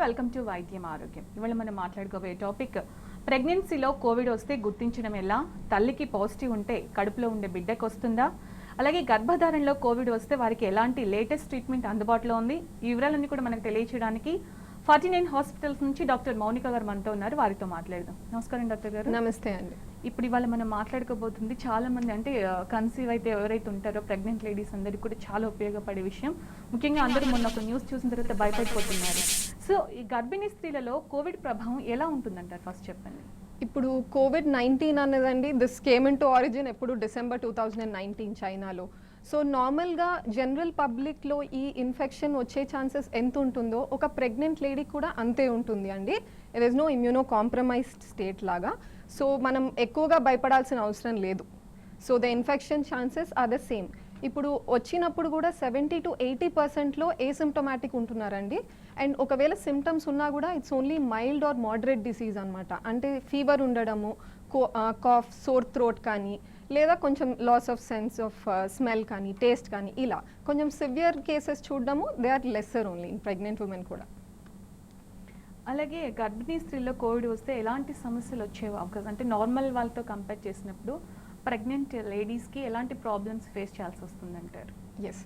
Welcome to వైద్యం ఆరోగ్యం. ఇవాళ మనం మాట్లాడుకోబోయే టాపిక్ ప్రెగ్నెన్సీలో కోవిడ్ వస్తే గుర్తించడం ఎలా, తల్లికి పాజిటివ్ ఉంటే కడుపులో ఉండే బిడ్డకు వస్తుందా, అలాగే గర్భధారణలో కోవిడ్ వస్తే వారికి ఎలాంటి లేటెస్ట్ ట్రీట్మెంట్ అందుబాటులో ఉంది, ఈ వివరాలన్నీ కూడా మనకు తెలియచేయడానికి 49 హాస్పిటల్స్ నుంచి డాక్టర్ మౌనిక గారు మనతో ఉన్నారు. వారితో మాట్లాడదాం. నమస్కారం డాక్టర్ గారు. నమస్తే అండి. ఇప్పుడు ఇవాళ మనం మాట్లాడుకోబోతుంది చాలా మంది అంటే కన్సీవ్ అయితే ఎవరైతే ఉంటారో ప్రెగ్నెంట్ లేడీస్ అందరికీ కూడా చాలా ఉపయోగపడే విషయం. ముఖ్యంగా అందరూ మొన్న ఒక న్యూస్ చూసిన తర్వాత భయపడిపోతున్నారు. సో ఈ గర్భిణీ స్త్రీలలో కోవిడ్ ప్రభావం ఎలా ఉంటుందంటారు? ఫస్ట్ చెప్పండి. ఇప్పుడు COVID-19 అన్నదండి this came in to origin ఎప్పుడు December 2019 చైనాలో. సో నార్మల్గా జనరల్ పబ్లిక్లో ఈ ఇన్ఫెక్షన్ వచ్చే ఛాన్సెస్ ఎంత ఉంటుందో ఒక ప్రెగ్నెంట్ లేడీ కూడా అంతే ఉంటుంది అండి. It is no immunocompromised state లాగా. సో మనం ఎక్కువగా భయపడాల్సిన అవసరం లేదు. So the infection chances are the same. ఇప్పుడు వచ్చినప్పుడు కూడా 70 to 80%లో ఏసిమ్టోమాటిక్ ఉంటున్నారండి. అండ్ ఒకవేళ సిమ్టమ్స్ ఉన్నా కూడా it's only mild or moderate disease అనమాట. అంటే ఫీవర్ ఉండడము, కాఫ్, సోర్ థ్రోట్ కానీ, లేదా కొంచెం loss of sense of smell కానీ, టేస్ట్ కానీ, ఇలా కొంచెం సివియర్ కేసెస్ చూడడము they are lesser only in pregnant women కూడా. అలాగే గర్భిణీ స్త్రీలో కోవిడ్ వస్తే ఎలాంటి సమస్యలు వచ్చేవి అవకాశం, అంటే నార్మల్ వాళ్ళతో కంపేర్ చేసినప్పుడు ప్రెగ్నెంట్ లేడీస్కి ఎలాంటి ప్రాబ్లమ్స్ ఫేస్ చేయాల్సి వస్తుందంటారు? ఎస్.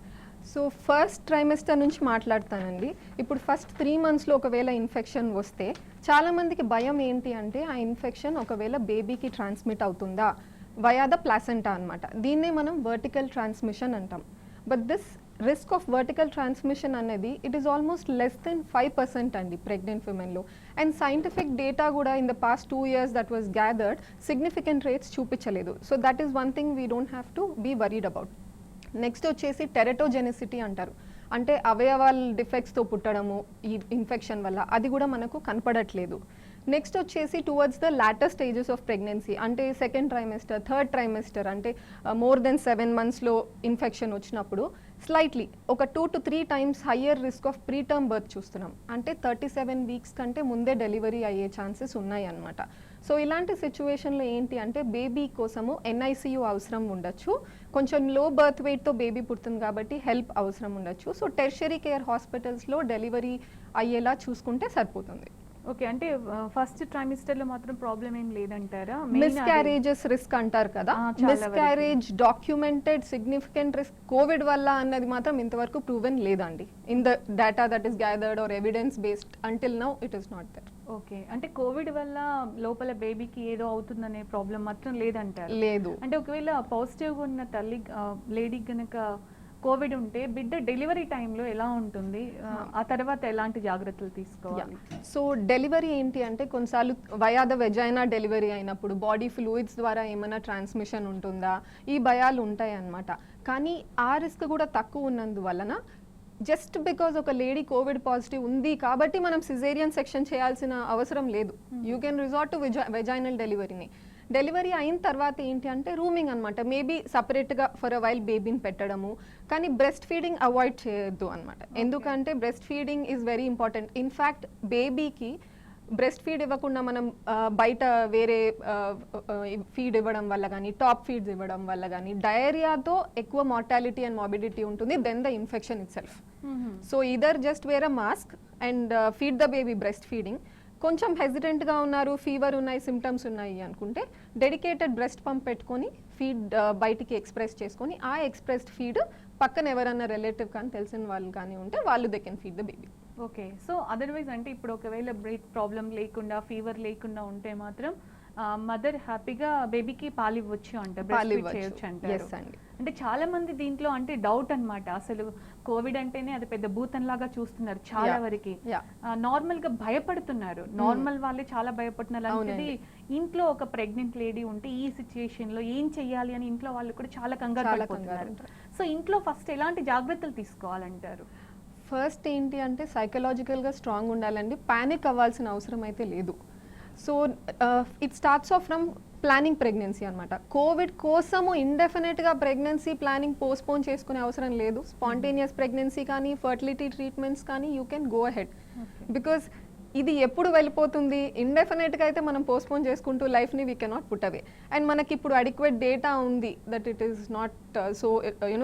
సో ఫస్ట్ ట్రైమెస్టర్ నుంచి మాట్లాడతానండి. ఇప్పుడు ఫస్ట్ 3 monthsలో ఒకవేళ ఇన్ఫెక్షన్ వస్తే చాలామందికి భయం ఏంటి అంటే ఆ ఇన్ఫెక్షన్ ఒకవేళ బేబీకి ట్రాన్స్మిట్ అవుతుందా వయా ద ప్లాసెంటా అనమాట. దీన్నే మనం వర్టికల్ ట్రాన్స్మిషన్ అంటాం. But this risk of vertical transmission అనేది it is almost less than 5% అండి ప్రెగ్నెంట్ విమెన్లో. అండ్ సైంటిఫిక్ డేటా కూడా in the past 2 years that was gathered significant rates చూపించలేదు. So that is one thing we don't have to be worried about. Next వచ్చేసి teratogenicity అంటారు. అంటే అవయవాల డిఫెక్ట్స్తో పుట్టడము ఈ infection వల్ల, అది కూడా మనకు కనపడట్లేదు. నెక్స్ట్ వచ్చేసి towards the later stages of pregnancy, అంటే సెకండ్ ట్రైమెస్టర్, థర్డ్ ట్రైమెస్టర్, అంటే మోర్ దెన్ 7 monthsలో ఇన్ఫెక్షన్ వచ్చినప్పుడు స్లైట్లీ ఒక 2 to 3 times higher risk of preterm birth చూస్తున్నాం. అంటే 37 weeks కంటే ముందే డెలివరీ అయ్యే ఛాన్సెస్ ఉన్నాయి అన్నమాట. సో ఇలాంటి సిచ్యువేషన్లో ఏంటి అంటే బేబీ కోసము NICU అవసరం ఉండొచ్చు. కొంచెం లో బర్త్ వెయిట్తో బేబీ పుడుతుంది కాబట్టి హెల్ప్ అవసరం ఉండొచ్చు. సో టెర్షరీ కేర్ హాస్పిటల్స్లో డెలివరీ అయ్యేలా చూసుకుంటే సరిపోతుంది. ఓకే, అంటే ఫస్ట్ ట్రైమిస్టర్లో మాత్రం ప్రాబ్లం ఏం లేదంటారా? మిస్క్యారేజెస్ రిస్క్ అంటారు కదా, miscarriage documented significant risk covid వల్ల అన్నది మాత్రం ఇంతవరకు ప్రూవెన్ లేదండి. In the data that is gathered or evidence based until now it is not there. Okay, అంటే కోవిడ్ వల్ల లోపల బేబీకి ఏదో అవుతుందనే ప్రాబ్లం మాత్రం లేదంటారు? లేదు. అంటే ఒకవేళ పాజిటివ్గా ఉన్న తల్లి లేడీ కనుక కోవిడ్ ఉంటే బిడ్డ డెలివరీ టైంలో ఎలా ఉంటుంది, ఆ తర్వాత ఎలాంటి జాగ్రత్తలు తీసుకోవాలి? సో డెలివరీ ఏంటి అంటే కొన్నిసార్లు వయా ద వెజైనా డెలివరీ అయినప్పుడు బాడీ ఫ్లూయిడ్స్ ద్వారా ఏమైనా ట్రాన్స్మిషన్ ఉంటుందా, ఈ భయాలు ఉంటాయి అన్నమాట. కానీ ఆ రిస్క్ కూడా తక్కువ ఉన్నందువలన జస్ట్ బికాజ్ ఒక లేడీ కోవిడ్ పాజిటివ్ ఉంది కాబట్టి మనం సిజేరియన్ సెక్షన్ చేయాల్సిన అవసరం లేదు. You can resort to vaginal డెలివరీని. డెలివరీ అయిన తర్వాత ఏంటి అంటే రూమింగ్ అనమాట. మేబీ సపరేట్గా ఫర్ అ వైల్ బేబీని పెట్టడము, కానీ బ్రెస్ట్ ఫీడింగ్ అవాయిడ్ చేయొద్దు అనమాట. ఎందుకంటే breast feeding is very important. In fact బేబీకి బ్రెస్ట్ ఫీడ్ ఇవ్వకుండా మనం బయట వేరే ఫీడ్ ఇవ్వడం వల్ల కానీ, టాప్ ఫీడ్స్ ఇవ్వడం వల్ల కానీ డయేరియాతో ఎక్కువ మార్టాలిటీ అండ్ మార్బిడిటీ ఉంటుంది then the infection itself. So either just wear a mask and feed the baby breast feeding. కొంచెం హెజిటెంట్గా ఉన్నారు, ఫీవర్ ఉన్నాయి, సిమ్టమ్స్ ఉన్నాయి అనుకుంటే డెడికేటెడ్ బ్రెస్ట్ పంప్ పెట్టుకొని ఫీడ్ బయటికి ఎక్స్ప్రెస్ చేసుకొని ఆ ఎక్స్ప్రెస్డ్ ఫీడ్ పక్కన ఎవరన్నా రిలేటివ్ కానీ తెలిసిన వాళ్ళు కానీ ఉంటే వాళ్ళు they can feed the baby. Okay, so otherwise అంటే ఇప్పుడు ఒకవేళ బ్రీత్ ప్రాబ్లం లేకుండా, ఫీవర్ లేకుండా ఉంటే మాత్రం మదర్ హ్యాపీగా బేబీకి పాలు ఇవ్వచ్చు అంటారు, చేయొచ్చు అంటారు. అంటే చాలా మంది దీంట్లో అంటే డౌట్ అన్నమాట, అసలు కోవిడ్ అంటేనే అది పెద్ద భూతం లాగా చూస్తున్నారు చాలా వరకు. నార్మల్ గా భయపడుతున్నారు, నార్మల్ వాళ్ళే చాలా భయపడుతున్నారు. అంటే ఇంట్లో ఒక ప్రెగ్నెంట్ లేడీ ఉంటే ఈ సిచ్యుయేషన్ లో ఏం చెయ్యాలి అని ఇంట్లో వాళ్ళు కూడా చాలా కంగారు పడిపోతున్నారు. సో ఇంట్లో ఫస్ట్ ఎలాంటి జాగ్రత్తలు తీసుకోవాలంటారు? ఫస్ట్ ఏంటి అంటే సైకలాజికల్గా స్ట్రాంగ్ ఉండాలండి. ప్యానిక్ అవ్వాల్సిన అవసరం అయితే లేదు. So it starts of from planning pregnancy అనమాట. కోవిడ్ కోసము ఇండెఫినెట్గా ప్రెగ్నెన్సీ ప్లానింగ్ పోస్ట్పోన్ చేసుకునే అవసరం లేదు. స్పాంటేనియస్ ప్రెగ్నెన్సీ కానీ, ఫర్టిలిటీ ట్రీట్మెంట్స్ కానీ you can go ahead. Because ఇది ఎప్పుడు వెళ్ళిపోతుంది, ఇండెఫినెట్గా అయితే మనం పోస్ట్పోన్ చేసుకుంటూ లైఫ్ని we cannot put away. And మనకి ఇప్పుడు అడిక్వేట్ డేటా ఉంది that it is not so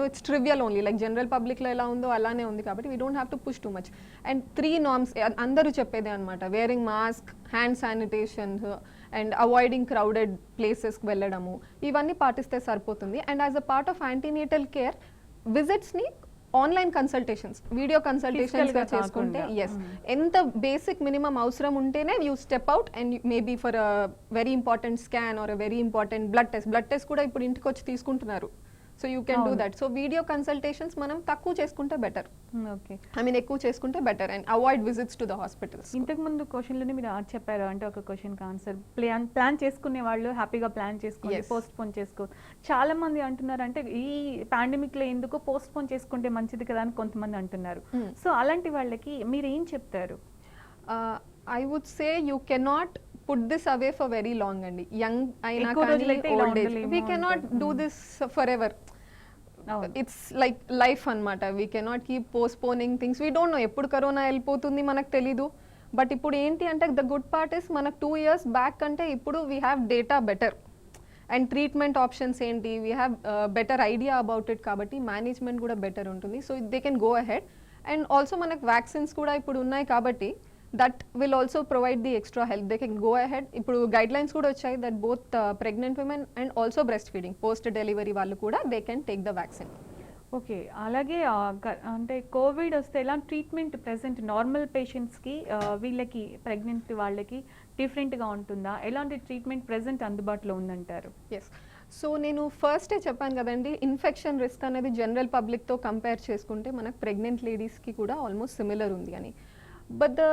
it's trivial only, like general పబ్లిక్లో ఎలా ఉందో అలానే ఉంది కాబట్టి we don't have to push too much. And 3 norms అందరూ చెప్పేదే అనమాట, wearing mask, hand sanitations and avoiding crowded ప్లేసెస్కి వెళ్ళడము, ఇవన్నీ పాటిస్తే సరిపోతుంది. And as a part of antenatal care విజిట్స్ని ఆన్లైన్ కన్సల్టేషన్స్, వీడియో కన్సల్టేషన్స్ చేసుకుంటే ఎస్ ఎంత బేసిక్ మినిమం అవసరం ఉంటేనే you step out and maybe for a very important scan or a very important blood test కూడా ఇప్పుడు ఇంటికి వచ్చి తీసుకుంటున్నారు. So you can do that. So video consultations మనం తక్కువ చేసుకుంటే బెటర్, ఓకే, ఐ మీన్ ఎక్కువ చేసుకుంటే better, and avoid visits to the hospitals. ఇంతకు ముందు క్వశ్చన్లోనే మీరు చెప్పారు, అంటే ఒక క్వశ్చన్కి ఆన్సర్ ప్లాన్ చేసుకునే వాళ్ళు హ్యాపీగా ప్లాన్ చేసుకోండి, పోస్ట్ పోన్ చేసుకో. చాలా మంది అంటున్నారు అంటే ఈ పాండమిక్ లో ఎందుకు పోస్ట్ పోన్ చేసుకుంటే మంచిది కదా అని కొంతమంది అంటున్నారు. సో అలాంటి వాళ్ళకి మీరు ఏం చెప్తారు? I would say you cannot put this away for very long అండి. యంగ్ అయినా కానీ old age, we cannot do this forever. It's like life అనమాట. We cannot keep postponing things. We don't know ఎప్పుడు corona వెళ్ళిపోతుంది మనకు తెలీదు. But ఇప్పుడు ఏంటి అంటే ద గుడ్ పార్ట్ ఇస్ మనకు 2 years బ్యాక్ అంటే ఇప్పుడు we have data better and treatment options ఏంటి, we have better idea about it, కాబట్టి మేనేజ్మెంట్ కూడా బెటర్ ఉంటుంది. So they can go ahead. And also మనకు వ్యాక్సిన్స్ కూడా ఇప్పుడు ఉన్నాయి కాబట్టి that will also provide the extra help. They can go ahead. ఇప్పుడు guidelines కూడా వచ్చాయి that both pregnant women and also breastfeeding post delivery వాళ్ళు కూడా they can take the vaccine. Okay, అలాగే అంటే కోవిడ్ వస్తే ఎలా ట్రీట్మెంట్ ప్రెసెంట్ నార్మల్ పేషెంట్స్కి వీళ్ళకి ప్రెగ్నెంట్ వాళ్ళకి డిఫరెంట్గా ఉంటుందా? ఎలాంటి ట్రీట్మెంట్ ప్రెసెంట్ అందుబాటులో ఉందంటారు? ఎస్, సో నేను ఫస్టే చెప్పాను కదండి, ఇన్ఫెక్షన్ రిస్క్ అనేది జనరల్ పబ్లిక్తో కంపేర్ చేసుకుంటే మనకు ప్రెగ్నెంట్ లేడీస్కి కూడా ఆల్మోస్ట్ సిమిలర్ ఉంది అని. బట్ ద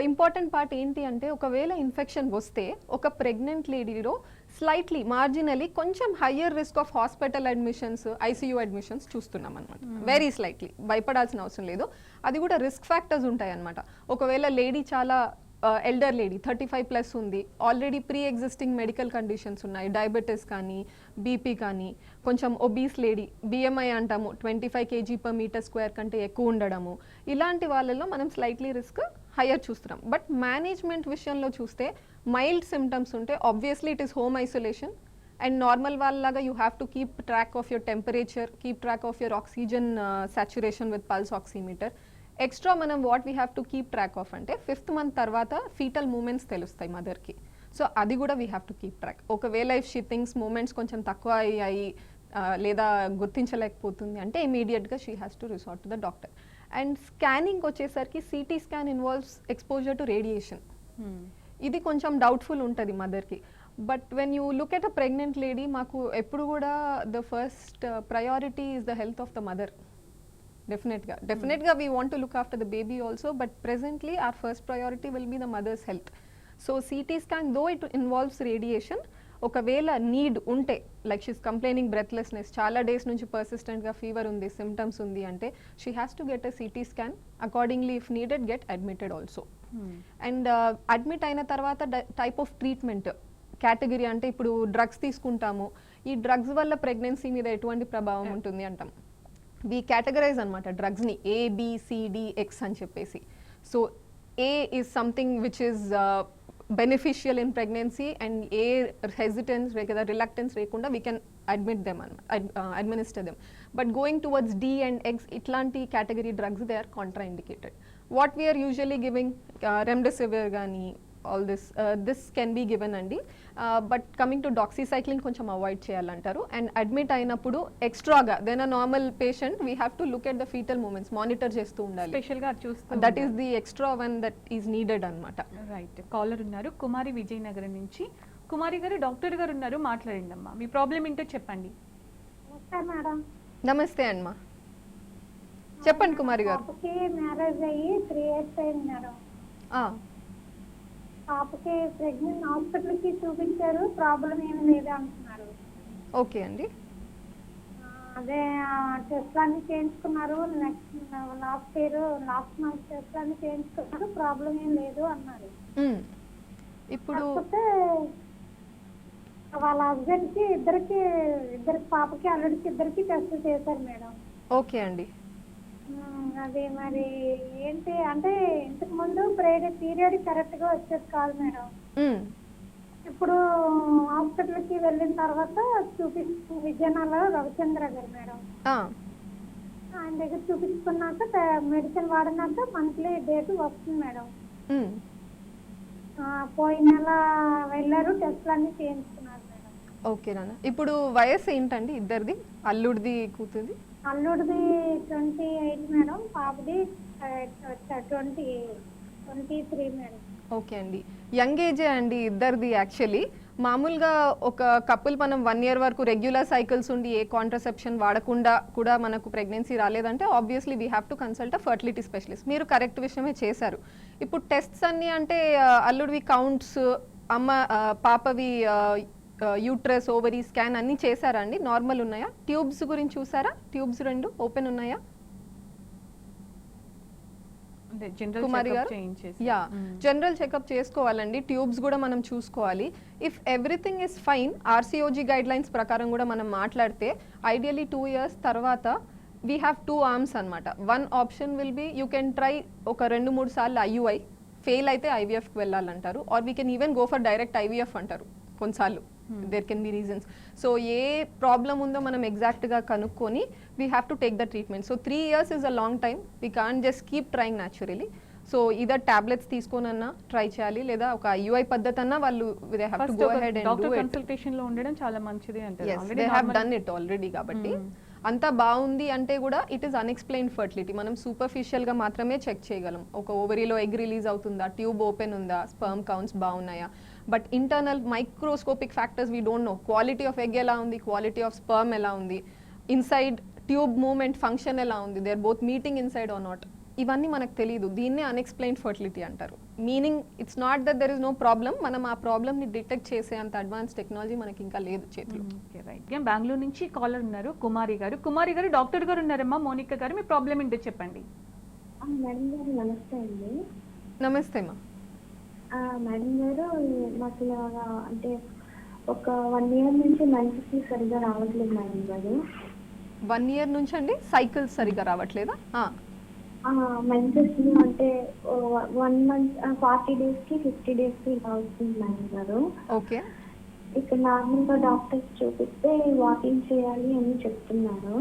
ఇంపార్టెంట్ పార్ట్ ఏంటి అంటే ఒకవేళ ఇన్ఫెక్షన్ వస్తే ఒక ప్రెగ్నెంట్ లేడీలో స్లైట్లీ మార్జినలీ కొంచెం higher risk of hospital admissions, ICU admissions చూస్తున్నాం అనమాట. వెరీ స్లైట్లీ, భయపడాల్సిన అవసరం లేదు. అది కూడా రిస్క్ ఫ్యాక్టర్స్ ఉంటాయి అనమాట. ఒకవేళ లేడీ చాలా ఎల్డర్ లేడీ 35+ ఉంది, already pre existing medical conditions ఉన్నాయి, డయాబెటీస్ కానీ బీపీ కానీ, కొంచెం ఒబీస్ లేడీ, బిఎంఐ అంటాము 25 kg/m² కంటే ఎక్కువ ఉండడము, ఇలాంటి వాళ్ళలో మనం స్లైట్లీ రిస్క్ హయ్యర్ చూస్తున్నాం. బట్ మేనేజ్మెంట్ విషయంలో చూస్తే మైల్డ్ సిమ్టమ్స్ ఉంటే obviously it is home isolation. And normal వాళ్ళలాగా you have to keep track of your temperature, keep track of your oxygen saturation with pulse oximeter. Extra మనం what we have to keep track of అంటే 5th month తర్వాత foetal moments తెలుస్తాయి మదర్కి. So అది కూడా we have to keep track. ఒకవేళ if she things moments కొంచెం తక్కువ అయ్యాయి లేదా గుర్తించలేకపోతుంది అంటే ఇమీడియట్గా she has to resort to the doctor. And scanning వచ్చేసరికి CT scan involves exposure to radiation. ఇది కొంచెం డౌట్ఫుల్ ఉంటుంది మదర్కి. But when you look at a pregnant lady, మాకు ఎప్పుడు కూడా the first priority is the health of the mother. Definitely we want to look after the baby also, but presently our first priority will be the mother's health. So CT scan, though it involves radiation, ఒకవేళ need ఉంటే like she's complaining breathlessness, చాలా days నుంచి పర్సిస్టెంట్గా fever ఉంది, symptoms ఉంది అంటే she has to get a CT scan. Accordingly if needed get admitted also. And admit అయిన తర్వాత type of treatment category అంటే ఇప్పుడు డ్రగ్స్ తీసుకుంటాము, ఈ డ్రగ్స్ వల్ల ప్రెగ్నెన్సీ మీద ఎటువంటి ప్రభావం ఉంటుంది అంటాం. వి కేటగరైజ్ అనమాట డ్రగ్స్ని ABCDX అని చెప్పేసి. So A is something which is beneficial in pregnancy and a hesitance లేదా రిలక్టెన్స్ లేకుండా we can admit them administer them. But going towards D and X ఇట్లాంటి category drugs they are contraindicated. What we are usually giving remdesivir కానీ all this can be given అండి. But coming to doxycycline కొంచెం avoid చేయాలంటారు. And admit అయినప్పుడు ఎక్స్ట్రాగా then a normal patient we have to look at the foetal moments, monitor చేస్తూ ఉండాలి. స్పెషల్గా చూస్తూ that is the extra one that is needed అనమాట. రైట్, కాలర్ ఉన్నారు కుమారి విజయనగరం నుంచి. కుమారి గారు, డాక్టర్ గారు ఉన్నారు, మాట్లాడండమ్మా. మీ ప్రాబ్లం ఏంటో చెప్పండి. నమస్తే అమ్మా, చెప్పండి కుమారి గారు. మ్యారేజ్ అయ్యి 3 years అయింది మేడం. పాపకి ప్రెగ్నెంట్ హాస్పిటల్కి చూపించారు, ప్రాబ్లం ఏమి లేదు అంటున్నారు. ఓకే అండి, అదే టెస్ట్ అన్ని చేయించుకున్నారు. లాస్ట్ మంత్ టెస్ట్ అన్ని చేయించుకున్నారు, ప్రాబ్లం ఏం లేదు అన్నారు. ఇప్పుడు వాళ్ళ హస్బెండ్ కి ఇద్దరికి పాపకి అల్లుడికి ఇద్దరికి టెస్ట్ చేశారు మేడం. ఓకే అండి. అది మరి ఏంటి అంటే ఇంతకు ముందు పీరియడ్ కరెక్ట్ గా వచ్చేది కాదు మేడం. మ్మ్. ఇప్పుడు హాస్పిటల్ కి వెళ్ళిన తర్వాత విజయనగరంలో రవిచంద్ర గారు మేడం, ఆ, ఆయన దగ్గర చూపించుకున్నాక మెడిసిన్ వాడినాక మంత్లీ డేట్ వస్తుంది మేడం. మ్మ్. పోయిన నెల వెళ్ళారు, టెస్ట్లు అన్ని చేయించుకున్నారు మేడం. ఓకే నాన్న. ఇప్పుడు వయసు ఏంటండి ఇద్దరిది, అల్లుడిది కూతురిది? అల్లుడిది 28 మేడం, పాపది 23 మేడం. ఓకే అండి, యంగ్ ఏజే అండి ఇద్దరిది యాక్చువల్లీ. మామూలుగా ఒక కపుల్ మనం 1 year వరకు రెగ్యులర్ సైకిల్స్ ఉండి ఏ కాంట్రసెప్షన్ వాడకుండా కూడా మనకు ప్రెగ్నెన్సీ రాలేదంటే obviously we have to consult a fertility specialist. మీరు కరెక్ట్ విషయమే చేశారు. ఇప్పుడు టెస్ట్స్ అన్నీ అంటే అల్లుడివి కౌంట్స్, పాపవి యూట్రస్, ఓవరీ స్కాన్ అన్నీ చేశారా అండి? నార్మల్ ఉన్నాయా? ట్యూబ్స్ గురించి చూసారా? ట్యూబ్స్ 2 ఓపెన్ ఉన్నాయా? కుమారి గారు, యా, జనరల్ చెకప్ చేసుకోవాలండి. ట్యూబ్స్ కూడా మనం చూసుకోవాలి. If everything is fine, RCOG guidelines ప్రకారం కూడా మనం మాట్లాడితే ఐడియలీ 2 years తర్వాత వీ హ్యావ్ 2 arms అనమాట. 1 option will be you can try ఒక 2-3 సార్లు ఐయుఐ, ఫెయిల్ అయితే ఐవీఎఫ్కి వెళ్ళాలంటారు. Or we can even go for direct IVF అంటారు కొన్నిసార్లు. There can be reasons. So ఏ ప్రాబ్లం ఉందో మనం ఎగ్జాక్ట్గా కనుక్కొని we have to take the treatment. So 3 years is a long time. We can't just keep trying naturally. So either tablets తీసుకోనన్నా try చేయాలి, లేదా ఒక ఐయుఐ పద్ధతి అన్నా వాళ్ళు they have to go ahead and do it. Consultation లో ఉండడం చాలా మంచిది అంటారు. yes they have done it already కాబట్టి అంతా బాగుంది అంటే కూడా ఇట్ ఈస్ అన్ఎక్స్ప్లెయిన్డ్ ఫర్టిలిటీ. మనం సూపర్ఫిషియల్గా మాత్రమే చెక్ చేయగలం. ఒక ఓవరీలో ఎగ్ రిలీజ్ అవుతుందా, ట్యూబ్ ఓపెన్ ఉందా, స్పర్మ్ కౌంట్స్ బాగున్నాయా. But internal microscopic factors we don't no. Quality of egg ఎలా ఉంది, క్వాలిటీ ఆఫ్ స్పర్మ్ ఎలా ఉంది, ఇన్సైడ్ ట్యూబ్ మూవ్మెంట్ ఫంక్షన్ ఎలా ఉంది, they are both meeting inside or not, ఇవన్నీ మనకు తెలియదు. దీన్నే అన్ఎక్స్ప్లెయిన్డ్ ఫర్టిలిటీ అంటారు. Meaning it's not that there is no problem, మనం ఆ ప్రాబ్లమ్ని డిటెక్ట్ చేసే అంత అడ్వాన్స్ టెక్నాలజీ మనకి ఇంకా లేదు చేతిలో. బెంగళూరు నుంచి కాలర్ ఉన్నారు, కుమారి గారు. కుమారి గారు, డాక్టర్ గారు ఉన్నారమ్మా, మోనికా గారు, మీ ప్రాబ్లం ఏంటో చెప్పండి. మేడం గారు నమస్తే అండి. నమస్తే మా. మేడం గారు, మాకు ఇలాగా అంటే ఒక 1 year నుంచి మెన్సెస్ సరిగ్గా రావట్లేదు మేడం గారు. 1 year నుంచి అండి సైకిల్స్ సరిగ్గా రావట్లేదా? మెన్సెస్ అంటే 1 month 40 days కి 50 days కి ఇలా అవుతుంది మేడం గారు. ఓకే. ఇక్కడ నార్మల్గా డాక్టర్స్ చూపిస్తే వాకింగ్ చేయాలి అని చెప్తున్నారు.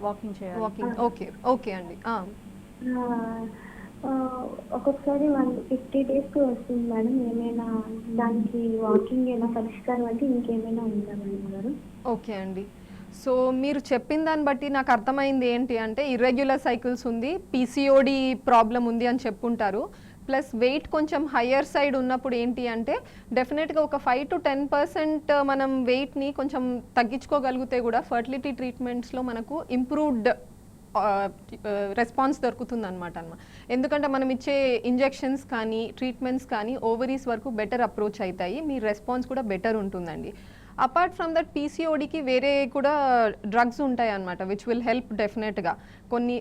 వాకింగ్ చేయాలి. వాకింగ్, ఓకే ఓకే అండి. ఒక్కొక్కసారి 50 days కి వస్తుంది మేడం. ఏమైనా దానికి వాకింగ్ ఏమైనా పరిష్కారం అంటే ఇంకేమైనా ఉందా మేడం గారు? ఓకే అండి. సో మీరు చెప్పిన దాన్ని బట్టి నాకు అర్థమైంది ఏంటి అంటే ఇర్రెగ్యులర్ సైకిల్స్ ఉంది, పీసీఓడి ప్రాబ్లం ఉంది అని చెప్పుంటారు. ప్లస్ వెయిట్ కొంచెం హయ్యర్ సైడ్ ఉన్నప్పుడు ఏంటి అంటే డెఫినెట్గా ఒక 5 to 10% మనం వెయిట్ని కొంచెం తగ్గించుకోగలిగితే కూడా ఫర్టిలిటీ ట్రీట్మెంట్స్లో మనకు ఇంప్రూవ్డ్ రెస్పాన్స్ దొరుకుతుంది అనమాట. ఎందుకంటే మనం ఇచ్చే ఇంజెక్షన్స్ కానీ ట్రీట్మెంట్స్ కానీ ఓవరీస్ వరకు బెటర్ అప్రోచ్ అవుతాయి, మీ రెస్పాన్స్ కూడా బెటర్ ఉంటుందండి. అపార్ట్ ఫ్రమ్ దట్ పీసీఓడికి వేరే కూడా డ్రగ్స్ ఉంటాయి అన్నమాట విచ్ విల్ హెల్ప్ డెఫినెట్గా.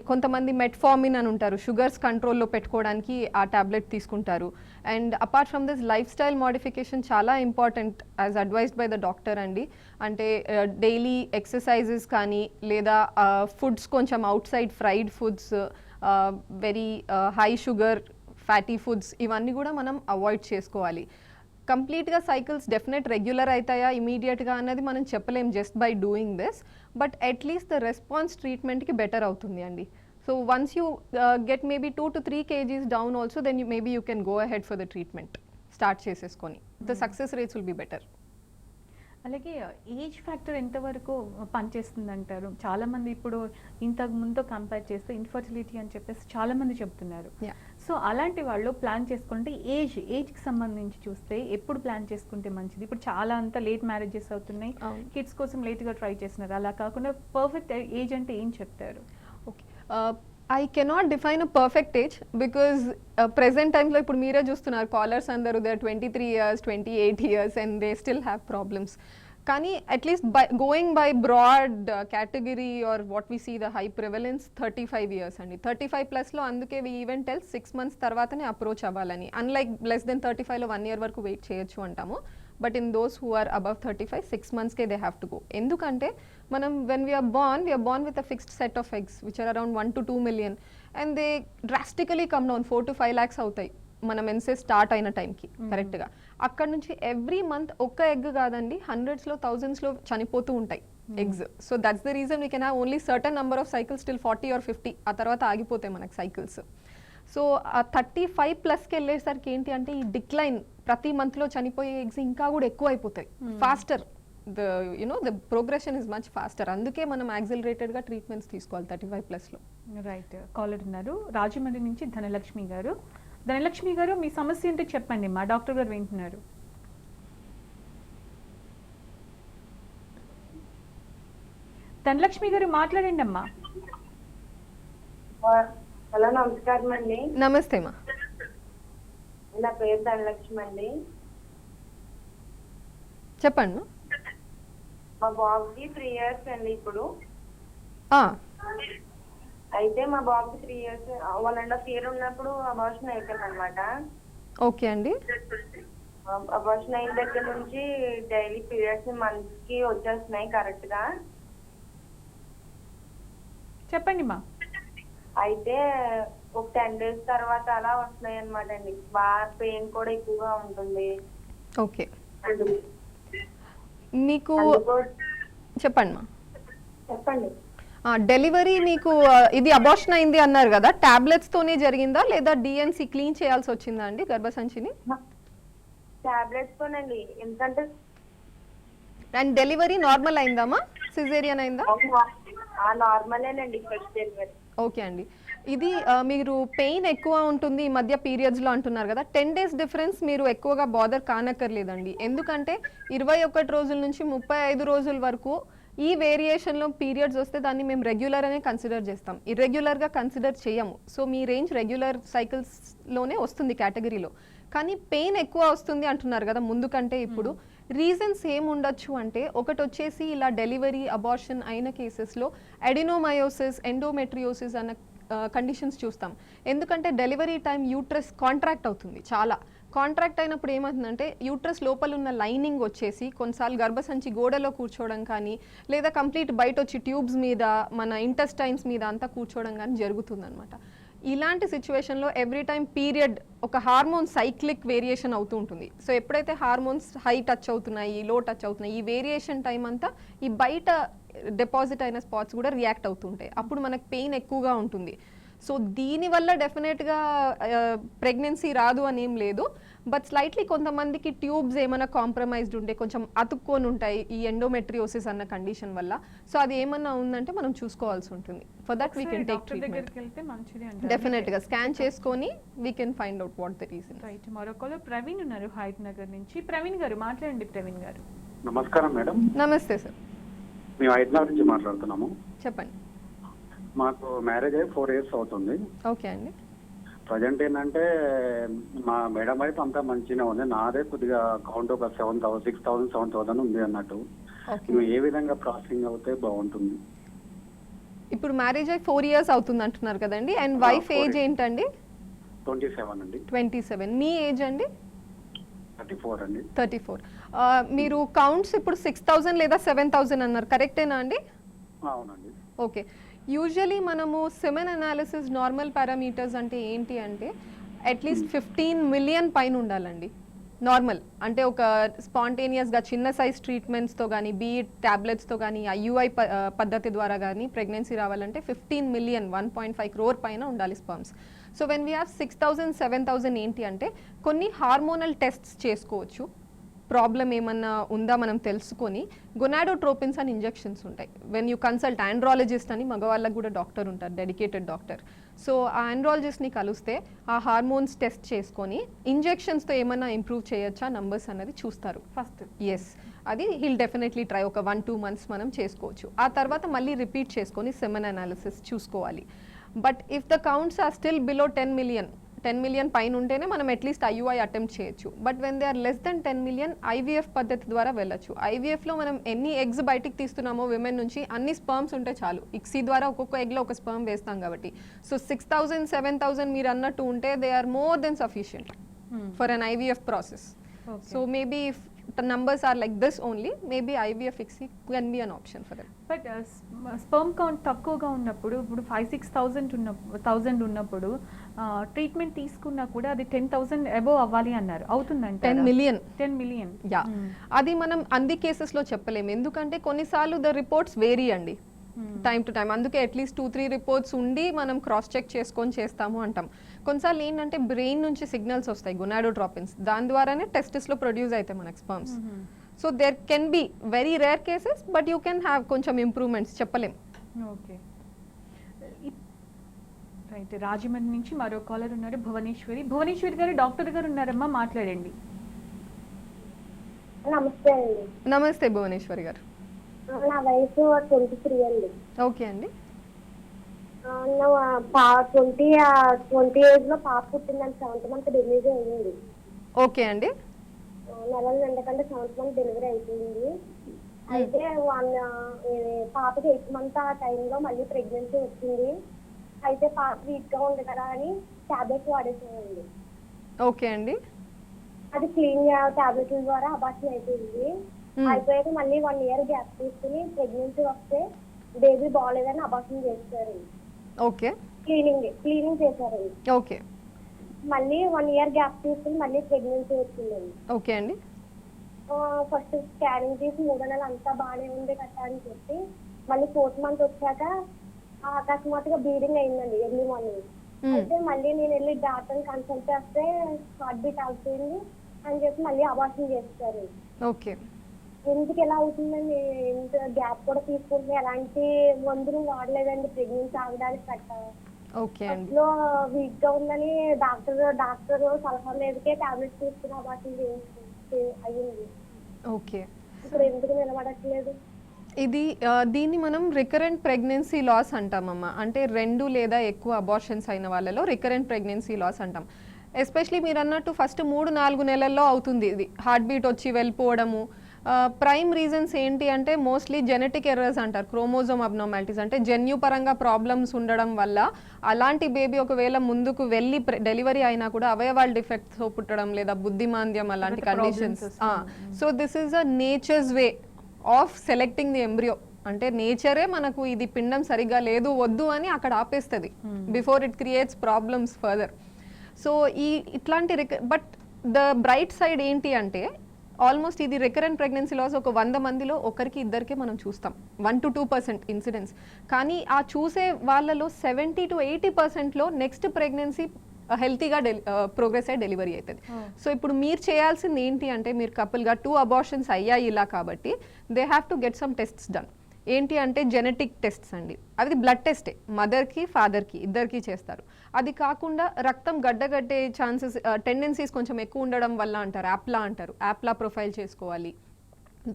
కొంతమంది మెట్ఫార్మిన్ అని ఉంటారు, షుగర్స్ కంట్రోల్లో పెట్టుకోవడానికి ఆ టాబ్లెట్ తీసుకుంటారు. And apart from this lifestyle modification చాలా important as advised by the doctor అండి. అంటే డైలీ ఎక్సర్సైజెస్ కానీ లేదా ఫుడ్స్ కొంచెం outside fried foods, very high sugar fatty foods, ఇవన్నీ కూడా మనం అవాయిడ్ చేసుకోవాలి. కంప్లీట్గా సైకిల్స్ డెఫినెట్ రెగ్యులర్ అవుతాయా ఇమీడియట్గా అన్నది మనం చెప్పలేం just by doing this, but at least the response ట్రీట్మెంట్కి బెటర్ అవుతుంది అండి. So once you get maybe 2 to 3 kgs down also then maybe you can go ahead for the treatment start చేసేసుకొని the success rates will be better. అలాగే age factor ఎంతవరకు పనిచేస్తుంది అంటారు? చాలామంది ఇప్పుడు ఇంతకు ముందు కంపేర్ చేస్తే ఇన్ఫర్టిలిటీ అని చెప్పేసి చాలామంది చెప్తున్నారు. సో అలాంటి వాళ్ళు ప్లాన్ చేసుకుంటే ఏజ్కి సంబంధించి చూస్తే ఎప్పుడు ప్లాన్ చేసుకుంటే మంచిది? ఇప్పుడు చాలా అంతా లేట్ మ్యారేజెస్ అవుతున్నాయి, కిడ్స్ కోసం లేట్గా ట్రై చేస్తున్నారు. అలా కాకుండా పర్ఫెక్ట్ ఏజ్ అంటే ఏం చెప్తారు? Okay, I cannot define a perfect age because present టైంలో ఇప్పుడు మీరే చూస్తున్నారు కాలర్స్ అందరూ they 23 years 28 years and they still have problems. కానీ at least going by broad category are what we see the high prevalence 35 years అండి. 35+లో అందుకే we even tell 6 months తర్వాతనే అప్రోచ్ అవ్వాలని. అన్లైక్ లెస్ దెన్ 35లో 1 year వరకు wait చేయొచ్చు అంటాము. But in those who are above 35 6 monthsకే దే హ్యావ్ టు గో. ఎందుకంటే మనం when we are born with a fixed set of eggs which are around 1 to 2 million and they drastically come down 4 to 5 lakhs అవుతాయి మన menses start అయిన టైంకి కరెక్ట్గా. అక్కడ నుంచి ఎవ్రీ మంత్ ఒక్క ఎగ్ కాదండి, హండ్రెడ్స్లో థౌజండ్స్లో చనిపోతూ ఉంటాయి eggs. So that's the reason we can have only certain number of cycles till 40 or 50, ఆ తర్వాత ఆగిపోతాయి మనకు సైకిల్స్. సో ఆ 35+ వెళ్ళేసరికి ఏంటి అంటే ఈ డిక్లైన్ ప్రతి మంత్లో చనిపోయే ఎగ్స్ ఇంకా కూడా ఎక్కువ అయిపోతాయి faster. The progression is much faster. అందుకే మనం యాక్సిలరేటెడ్గా ట్రీట్మెంట్స్ తీసుకోవాలి 35+లో. రైట్, కాలర్ ఉన్నారు రాజమండ్రి నుంచి ధనలక్ష్మి గారు. ధనలక్ష్మి గారు, మీ సమస్య ఏంటో చెప్పండి, మా డాక్టర్ గారు వింటున్నారు. ధనలక్ష్మి గారు మాట్లాడండి అమ్మా. హలో, నమస్కారం అండి. నమస్తే మా. నా పేరు ధనలక్ష్మి అండి. చెప్పండి. మా బాబుకి 3 years అండి ఇప్పుడు. అయితే మా బాబుకి 3 years 1.5 year ఉన్నప్పుడు అబార్షన్ అయిపోయింది అనమాట. ఓకే అండి. అబార్షన్ అయిన దగ్గర నుంచి డైలీ పీరియడ్స్ మంత్ కి వచ్చేస్తున్నాయి కరెక్ట్ గా. చెప్పండి మా. అయితే ఒక 10 days తర్వాత అలా వస్తున్నాయి అనమాట అండి. బాగా పెయిన్ కూడా ఎక్కువగా ఉంటుంది. ఓకే, మీకు చెప్పండి మా. చెప్పండి. డెలివరీ మీకు ఇది అబార్షన్ అయింది అన్నారు కదా, టాబ్లెట్స్ తోనే జరిగిందా లేదా డిఎన్సి క్లీన్ చేయాల్సి వచ్చిందా అండి గర్భసంచిని? టాబ్లెట్స్ తోనండి. ఎందుకంటే అండ్ డెలివరీ నార్మల్ అయిందమ్మా, సిజేరియన్ అయిందా? నార్మలేనండి ఫస్ట్ డెలివరీ. ఓకే అండి. ఇది మీరు పెయిన్ ఎక్కువ ఉంటుంది ఈ మధ్య పీరియడ్స్లో అంటున్నారు కదా, 10 days డిఫరెన్స్ మీరు ఎక్కువగా బాదర్ కానక్కర్లేదండి. ఎందుకంటే 21 రోజుల నుంచి 35 రోజుల వరకు ఈ వేరియేషన్లో పీరియడ్స్ వస్తే దాన్ని మేము రెగ్యులర్ అనే కన్సిడర్ చేస్తాం, ఇర్రెగ్యులర్గా కన్సిడర్ చేయము. సో మీ రేంజ్ రెగ్యులర్ సైకిల్స్లోనే వస్తుంది కేటగిరీలో. కానీ పెయిన్ ఎక్కువ వస్తుంది అంటున్నారు కదా ముందు కంటే ఇప్పుడు. రీజన్స్ ఏముండొచ్చు అంటే, ఒకటి వచ్చేసి ఇలా డెలివరీ అబార్షన్ అయిన కేసెస్లో అడినోమయోసిస్, ఎండోమెట్రియోసిస్ అన్న కండిషన్స్ చూస్తాం. ఎందుకంటే డెలివరీ టైం యూట్రస్ కాంట్రాక్ట్ అవుతుంది, చాలా కాంట్రాక్ట్ అయినప్పుడు ఏమవుతుందంటే యూట్రస్ లోపల ఉన్న లైనింగ్ వచ్చేసి కొన్నిసార్లు గర్భసంచి గోడలో కూర్చోవడం కానీ, లేదా కంప్లీట్ బయట వచ్చి ట్యూబ్స్ మీద మన ఇంటెస్టైన్స్ మీద అంతా కూర్చోవడం కానీ జరుగుతుందన్నమాట. ఇలాంటి సిచ్యువేషన్లో ఎవ్రీ టైం పీరియడ్ ఒక హార్మోన్ సైక్లిక్ వేరియేషన్ అవుతూ ఉంటుంది. సో ఎప్పుడైతే హార్మోన్స్ హై టచ్ అవుతున్నాయి, లో టచ్ అవుతున్నాయి, ఈ వేరియేషన్ టైం అంతా ఈ బయట డిపాజిట్ అయిన స్పాట్స్ కూడా రియాక్ట్ అవుతుంటాయి. అప్పుడు మనకు పెయిన్ ఎక్కువగా ఉంటుంది. సో దీనివల్ల డెఫినెట్గా ప్రెగ్నెన్సీ రాదు అని ఏం లేదు. బట్ స్లైట్లీ కొంతమందికి ట్యూబ్స్ ఏమైనా కాంప్రమైజ్డ్ ఉంటే కొంచెం అతుక్కొని ఉంటాయి ఈ ఎండోమెట్రియోసిస్ అన్న కండిషన్ వల్ల. సో అది ఏమన్నా ఉందంటే మనం చూసుకోవాల్సి ఉంటుంది. For that we can take treatment. డెఫినెట్గా స్కాన్ చేసుకొని we can find out what the reason. Right, మరొకరు ప్రవీణ్ ఉన్నారు హైట్ నగర్ నుంచి. ప్రవీణ్ గారు మాట్లాడండి. ప్రవీణ్ గారు నమస్కారం మేడం. నమస్తే సార్. మేము హైదరాబాద్ నుంచి మాట్లాడుతున్నాము. చెప్పండి. మాకు మ్యారేజ్ అయ్యి 4 years అవుతుంది. ఓకే అండి. ప్రజెంట్ ఏంటంటే మా మేడం వైపు అంతా మంచిగా ఉంది, నాదే కొద్దిగా కౌంట్ ఒక 7,000 6,000 7,000 ఉంది అన్నట్టు. నువ్వు ఏ విధంగా ప్రాసెసింగ్ అవుతే బాగుంటుంది? ఇప్పుడు మ్యారేజ్ అయ్యి 4 years అవుతుంది అంటున్నారు కదండి. అండ్ వైఫ్ ఏజ్ ఏంటండి? 27 అండి. 27. మీ ఏజ్ అండి? 34 అండి. 34. మీరు కౌంట్స్ ఇప్పుడు 6,000 లేదా 7,000 అన్నారు, కరెక్టేనా అండి? అవునండి. ఓకే. యూజువలీ మనము సెమెన్ అనాలిసిస్ నార్మల్ పారామీటర్స్ అంటే ఏంటి అంటే అట్లీస్ట్ 15 million పైన ఉండాలండి నార్మల్. అంటే ఒక స్పాంటేనియస్గా చిన్న సైజ్ ట్రీట్మెంట్స్తో కానీ, బీట్ ట్యాబ్లెట్స్తో కానీ, ఐయుఐ పద్ధతి ద్వారా కానీ ప్రెగ్నెన్సీ రావాలంటే 15 million 1.5 crore పైన ఉండాలి sperms. So when we have 6,000 7,000 ఏంటి అంటే కొన్ని హార్మోనల్ టెస్ట్స్ చేసుకోవచ్చు. ప్రాబ్లం ఏమన్నా ఉందా మనం తెలుసుకొని గొనాడోట్రోపిన్స్ అని ఇంజెక్షన్స్ ఉంటాయి. వెన్ యూ కన్సల్ట్ ఆండ్రాలజిస్ట్ అని మగవాళ్ళకు కూడా డాక్టర్ ఉంటారు, డెడికేటెడ్ డాక్టర్. సో ఆ ఆండ్రాలజిస్ట్ని కలిస్తే ఆ హార్మోన్స్ టెస్ట్ చేసుకొని ఇంజెక్షన్స్తో ఏమైనా ఇంప్రూవ్ చేయొచ్చా నంబర్స్ అన్నది చూస్తారు ఫస్ట్. ఎస్, అది హీల్ డెఫినెట్లీ ట్రై. ఒక 1-2 months మనం చేసుకోవచ్చు. ఆ తర్వాత మళ్ళీ రిపీట్ చేసుకొని సెమెన్ అనాలిసిస్ చూసుకోవాలి. But if the counts are still below 10 million పైన ఉంటేనే మనం అట్లీస్ట్ ఐయుఐ అటెంప్ట్ చేయొచ్చు. But when they are less than 10 million IVF పద్ధతి ద్వారా వెళ్ళొచ్చు. ఐవీఎఫ్లో మనం ఎన్ని ఎగ్స్ బయటికి తీస్తున్నామో విమెన్ నుంచి అన్ని స్పర్మ్స్ ఉంటే చాలు. ఇక్సీ ద్వారా ఒక్కొక్క ఎగ్లో ఒక స్పర్మ్ వేస్తాం కాబట్టి. సో 6,000 7,000 మీరు అన్నట్టు ఉంటే they are more than sufficient for an IVF process. So maybe numbers are like this only, maybe IVF can be an option for them. But sperm count తక్కువగా ఉన్నప్పుడు ఇప్పుడు 5-6,000 ఉన్నప్పుడు ట్రీట్మెంట్ తీసుకున్నా కూడా అది 10,000 అబోవ్ అవ్వాలి అన్నారు, అవుతుందంటే 10 million. 10 మిలియన్. యా, అది మనం అన్ని కేసెస్లో చెప్పలేము, ఎందుకంటే కొన్నిసార్లు ద రిపోర్ట్స్ వేరీ అండి టైం టు టైం. అందుకే అట్లీస్ట్ 2-3 రిపోర్ట్స్ ఉండి మనం క్రాస్ చెక్ చేసుకొని చేస్తాము అంటాం. కొన్నిసార్లు ఏంటంటే బ్రెయిన్ నుంచి సిగ్నల్స్ వస్తాయి, గొనాడోట్రోపిన్స్, దాని ద్వారానే టెస్టిస్లో ప్రొడ్యూస్ అవుతాయి మనకి sperms. So there can be very rare cases, but you can have కొంచెం ఇంప్రూవ్మెంట్స్, చెప్పలేం. Okay right. రాజమండ్రి నుంచి మరో కాలర్ ఉన్నారు, భువనేశ్వరి గారు, డాక్టర్ గారు ఉన్నారమ్మా, మాట్లాడండి. నమస్తే అండి. నమస్తే భువనేశ్వరి గారు. నా వయసు 23 అండి. ఓకే అండి. 20 ఏజ్ లో పాప పుట్టిందండి. 7th month డెలివరీ అయింది. ఓకే అండి. నెలల నిండకంటే 7th month డెలివరీ అయిపోయింది. అయితే పాపకి 8th month ఆ టైంలో మళ్ళీ ప్రెగ్నెన్సీ వచ్చింది. అయితే పాప వీక్ గా ఉంది కదా అని టాబ్లెట్స్ వాడేసానండి. ఓకే అండి. అది క్లీన్ టాబ్లెట్ల ద్వారా అబార్షన్ అయిపోయింది. అయిపోయాక మళ్ళీ 1 year గ్యాప్ తీసుకుని ప్రెగ్నెన్సీ వస్తే బేబీ బాగాలేదని అబార్షన్ చేస్తారండి. ఓకే. క్లీనింగ్ చేశారండి. ఓకే. మళ్ళీ 1 year గ్యాప్ తీసుకుని మళ్ళీ ప్రెగ్నెన్సీ వచ్చిందండి. ఓకే అండి. ఫస్ట్ స్కానింగ్ తీసి 3 నెలలు అంతా బాగానే ఉంది కదా అని చెప్పి మళ్ళీ 4th month వచ్చాక అకస్మాత్తుగా బ్లీడింగ్ అయిందండి ఎర్లీ మార్నింగ్. అయితే మళ్ళీ నేను వెళ్ళి డాక్టర్ని కన్సల్ట్ చేస్తే హార్ట్ బీట్ అవుతుంది అని చెప్పి మళ్ళీ అబార్షన్ చేస్తారు. ఓకే. ఎందుకు ఎలా అవుతుందండి? ఎంత గ్యాప్ కూడా తీసుకుంటే ఎలాంటి మందులు వాడలేదండి ప్రెగ్నెన్సీ ఆగడానికి కట్ట. ఓకే అండి. లో వీక్ గా ఉందని డాక్టర్ సలహా మీదకే టాబ్లెట్స్ తీసుకుని అబార్షన్ అయ్యింది. ఓకే. ఇప్పుడు ఎందుకు నిలబడట్లేదు? ఇది దీన్ని మనం రికరెంట్ ప్రెగ్నెన్సీ లాస్ అంటామమ్మా. అంటే 2 లేదా ఎక్కువ అబార్షన్స్ అయిన వాళ్ళలో రికరెంట్ ప్రెగ్నెన్సీ లాస్ అంటాం. ఎస్పెషలీ మీరు అన్నట్టు ఫస్ట్ 3-4 నెలల్లో అవుతుంది ఇది హార్ట్ బీట్ వచ్చి వెళ్ళిపోవడము. ప్రైమ్ రీజన్స్ ఏంటి అంటే మోస్ట్లీ జెనెటిక్ ఎర్రర్స్ అంటారు, క్రోమోజోమ్ అబ్నార్మాలిటీస్, అంటే జన్యుపరంగా ప్రాబ్లమ్స్ ఉండడం వల్ల అలాంటి బేబీ ఒకవేళ ముందుకు వెళ్ళి డెలివరీ అయినా కూడా అవయవాల డిఫెక్ట్స్ పుట్టడం లేదా బుద్ధిమాంద్యం అలాంటి conditions. So this is a nature's way of selecting the embryo. అంటే నేచరే మనకు ఇది పిండం సరిగా లేదు వద్దు అని అక్కడ ఆపేస్తుంది before it creates problems further. So ఇట్లాంటి బట్ ద బ్రైట్ సైడ్ ఏంటి అంటే ఆల్మోస్ట్ ఇది రికరెంట్ ప్రెగ్నెన్సీ లాస్ ఒక 100 మందిలో ఒకరికి ఇద్దరికే మనం చూస్తాం, 1-2% ఇన్సిడెన్స్. కానీ ఆ చూసే వాళ్ళలో 70-80%లో నెక్స్ట్ ప్రెగ్నెన్సీ హెల్తీగా ప్రోగ్రెస్ అయ్యి డెలివరీ అవుతుంది. సో ఇప్పుడు మీరు చేయాల్సింది ఏంటి అంటే మీరు కపుల్గా 2 అబార్షన్స్ అయ్యాయి ఇలా కాబట్టి they have to get some tests done. ఏంటి అంటే జెనెటిక్ టెస్ట్స్ అండి, అది బ్లడ్ టెస్టే, మదర్కి ఫాదర్కి ఇద్దరికి చేస్తారు. అది కాకుండా రక్తం గడ్డగట్టే ఛాన్సెస్ టెండెన్సీస్ కొంచెం ఎక్కువ ఉండడం వల్ల అంటారు, యాప్లా ప్రొఫైల్ చేసుకోవాలి.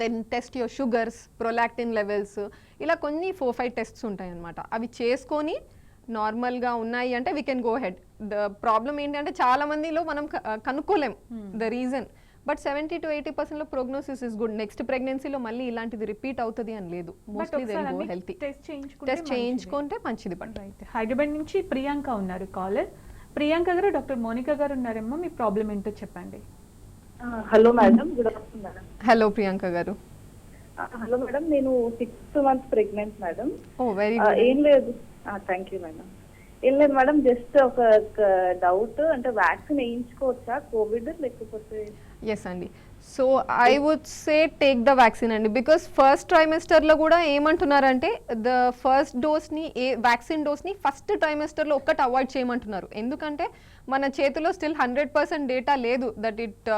Then test your sugars, prolactin levels, ఇలా కొన్ని 4-5 టెస్ట్స్ ఉంటాయి అన్నమాట. అవి చేసుకొని నార్మల్గా ఉన్నాయి అంటే we can go head. The problem ఏంటి అంటే చాలా మందిలో మనం కనుక్కోలేం ద రీజన్, బట్ 70-80% లో ప్రోగ్నోసిస్ ఇస్ గుడ్. నెక్స్ట్ ప్రెగ్నెన్సీలో మళ్ళీ ఇలాంటిది రిపీట్ అవుతుంది అని లేదు. Mostly they will go healthy. Test చేయించుకుంటే మంచిది. హైదరాబాద్ నుంచి ప్రియాంక ఉన్నారు కాలర్. ప్రియాంక గారు, డాక్టర్ మోనికా గారు ఉన్నారమ్మా, మీ ప్రాబ్లం ఏంటో చెప్పండి. Hello madam, good afternoon madam. Hello Priyanka గారు. హలో మేడం, నేను 6th month pregnant madam. Oh very good. ఏం లేదు, థ్యాంక్ యూ మేడం. ఏం లేదు మేడం, జస్ట్ ఒక డౌట్, అంటే వ్యాక్సిన్ వేయించుకోవచ్చా కోవిడ్ లేకపోతే? ఎస్ అండి. So I would say take the vaccine అండి, బికాస్ ఫస్ట్ ట్రైమెస్టర్లో కూడా ఏమంటున్నారంటే ద ఫస్ట్ డోస్ని వ్యాక్సిన్ డోస్ని ఫస్ట్ ట్రైమెస్టర్లో ఒక్కటి అవాయిడ్ చేయమంటున్నారు. ఎందుకంటే మన చేతిలో స్టిల్ 100% డేటా లేదు that it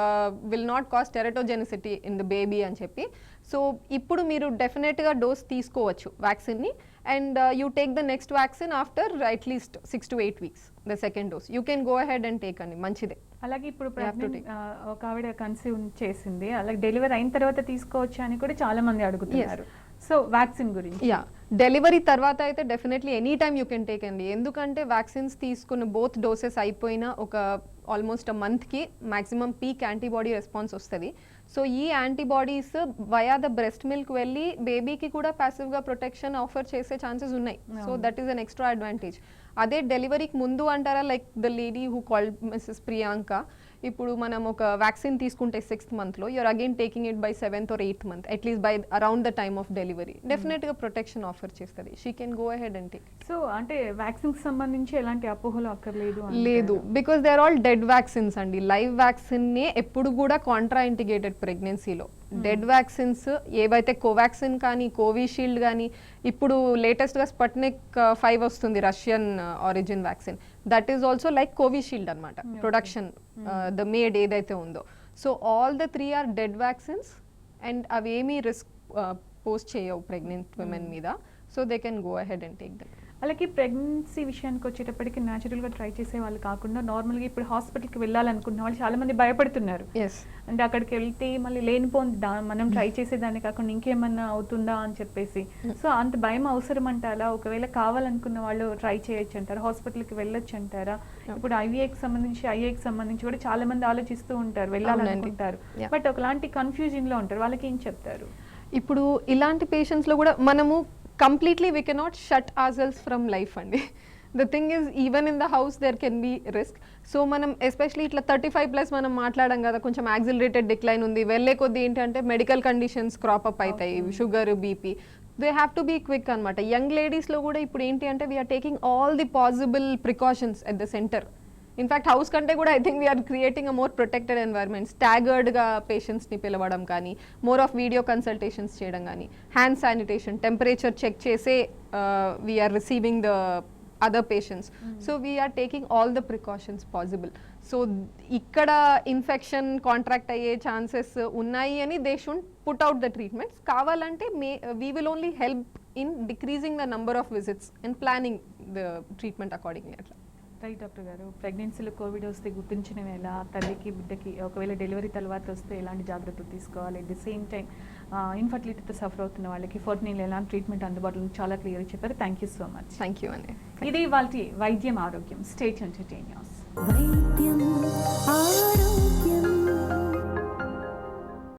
will not cause teratogenicity in the baby అని చెప్పి. సో ఇప్పుడు మీరు డెఫినెట్గా డోస్ తీసుకోవచ్చు వ్యాక్సిన్ని, and you take the next vaccine after at least 6 to 8 weeks, the second dose. You can go ahead and take ani manchide. అలాగే ఇప్పుడు ఒక ఆవిడ కన్సీవ్ చేసింది, అలాగే డెలివరీ అయిన తర్వాత తీసుకోవచ్చు అని కూడా చాలా మంది అడుగుతున్నారు. సో వ్యాక్సిన్ గురించి. యా, డెలివరీ తర్వాత అయితే definitely any time you can take అండి. ఎందుకంటే వ్యాక్సిన్స్ తీసుకున్న బోత్ డోసెస్ అయిపోయినా ఒక ఆల్మోస్ట్ మంత్కి మ్యాక్సిమం పీక్ యాంటీబాడీ రెస్పాన్స్ వస్తుంది. సో ఈ antibodies via the breast milk వెళ్ళి బేబీకి కూడా ప్యాసివ్గా ప్రొటెక్షన్ ఆఫర్ చేసే ఛాన్సెస్ ఉన్నాయి. So that is an extra advantage. అదే డెలివరీకి ముందు అంటారా, like the lady who called Mrs Priyanka, ఇప్పుడు మనం ఒక వ్యాక్సిన్ తీసుకుంటే 6th మంత్లో you are again taking it by 7th or 8th month, at least by around the time of delivery, డెఫినెట్గా ప్రొటెక్షన్ ఆఫర్ చేస్తుంది. She can go ahead and take. So అంటే వ్యాక్సిన్కి సంబంధించి ఎలాంటి అపోహలు అక్కర్లేదు లేదు, because they are all dead vaccines అండి. లైవ్ వ్యాక్సిన్నే ఎప్పుడు కూడా కాంట్రా ఇంటిగ్రేటెడ్ ప్రెగ్నెన్సీలో. డెడ్ వ్యాక్సిన్స్ ఏవైతే కోవాక్సిన్ కానీ కోవిషీల్డ్ కానీ, ఇప్పుడు లేటెస్ట్గా స్పట్నిక్ 5 వస్తుంది Russian origin vaccine, that is also like Covishield అనమాట. ప్రొడక్షన్ ద మేడ్ ఏదైతే ఉందో. So all the 3 are dead vaccines and అవి ఏమీ రిస్క్ పోస్ట్ చేయవు ప్రెగ్నెంట్ విమెన్ మీద. So they can go ahead and take them. అలాగే ప్రెగ్నెన్సీ విషయానికి వచ్చేటప్పటికి న్యాచురల్గా ట్రై చేసే వాళ్ళు కాకుండా నార్మల్గా ఇప్పుడు హాస్పిటల్కి వెళ్ళాలనుకున్న వాళ్ళు చాలామంది భయపడుతున్నారు. అంటే అక్కడికి వెళ్తే మళ్ళీ లేనిపోని మనం ట్రై చేసేదాన్ని కాకుండా ఇంకేమన్నా అవుతుందా అని చెప్పేసి. సో అంత భయం అవసరం అంటారా? ఒకవేళ కావాలనుకున్న వాళ్ళు ట్రై చేయొచ్చు అంటారా? హాస్పిటల్కి వెళ్ళొచ్చు అంటారా? ఇప్పుడు ఐవీఐకి సంబంధించి కూడా చాలా మంది ఆలోచిస్తూ ఉంటారు, వెళ్ళాలనుకుంటారు, బట్ ఒకలాంటి కన్ఫ్యూజన్లో ఉంటారు. వాళ్ళకి ఏం చెప్తారు? ఇప్పుడు ఇలాంటి పేషెంట్స్లో కూడా మనము completely we cannot shut ourselves from life అండి. The thing is, even in the house there can be risk. So మనం ఎస్పెషలీ ఇట్లా 35+ మనం మాట్లాడాం కదా, కొంచెం యాక్సిలరేటెడ్ డిక్లైన్ ఉంది, వెళ్ళే కొద్దీ ఏంటంటే మెడికల్ కండిషన్స్ క్రాప్ అప్ అవుతాయి, sugar, BP. They have to be quick అనమాట. యంగ్ లేడీస్లో కూడా ఇప్పుడు ఏంటి అంటే we are taking all the possible precautions at the centre. In fact house కంటే కూడా I think we are creating a more protected environment. స్టాగర్డ్గా పేషెంట్స్ని పిలవడం కానీ, మోర్ ఆఫ్ వీడియో కన్సల్టేషన్స్ చేయడం కానీ, హ్యాండ్ శానిటేషన్, టెంపరేచర్ చెక్ చేసే we are receiving the other patients. So we are taking all the precautions possible. So ఇక్కడ ఇన్ఫెక్షన్ కాంట్రాక్ట్ అయ్యే chances ఉన్నాయి అని they should put out the treatments. కావాలంటే we will only help in decreasing the number of visits and planning the treatment accordingly. అట్లా right doctor గారు. ప్రెగ్నెన్సీలో Covid వస్తే గుర్తించడం ఎలా, తల్లికి బిడ్డకి ఒకవేళ డెలివరీ తర్వాత వస్తే ఎలాంటి జాగ్రత్తలు తీసుకోవాలి, అట్ ది సేమ్ టైం ఇన్ఫర్టిలిటీతో సఫర్ అవుతున్న వాళ్ళకి ఫర్టిలిటీలో ఎలాంటి ట్రీట్మెంట్ అందుబాటులో చాలా క్లియర్గా చెప్పారు. Thank you so much. Thank you అండి. ఇది వాళ్ళ వైద్యం ఆరోగ్యం. Stay tuned to news. వైద్యం ఆరోగ్యం.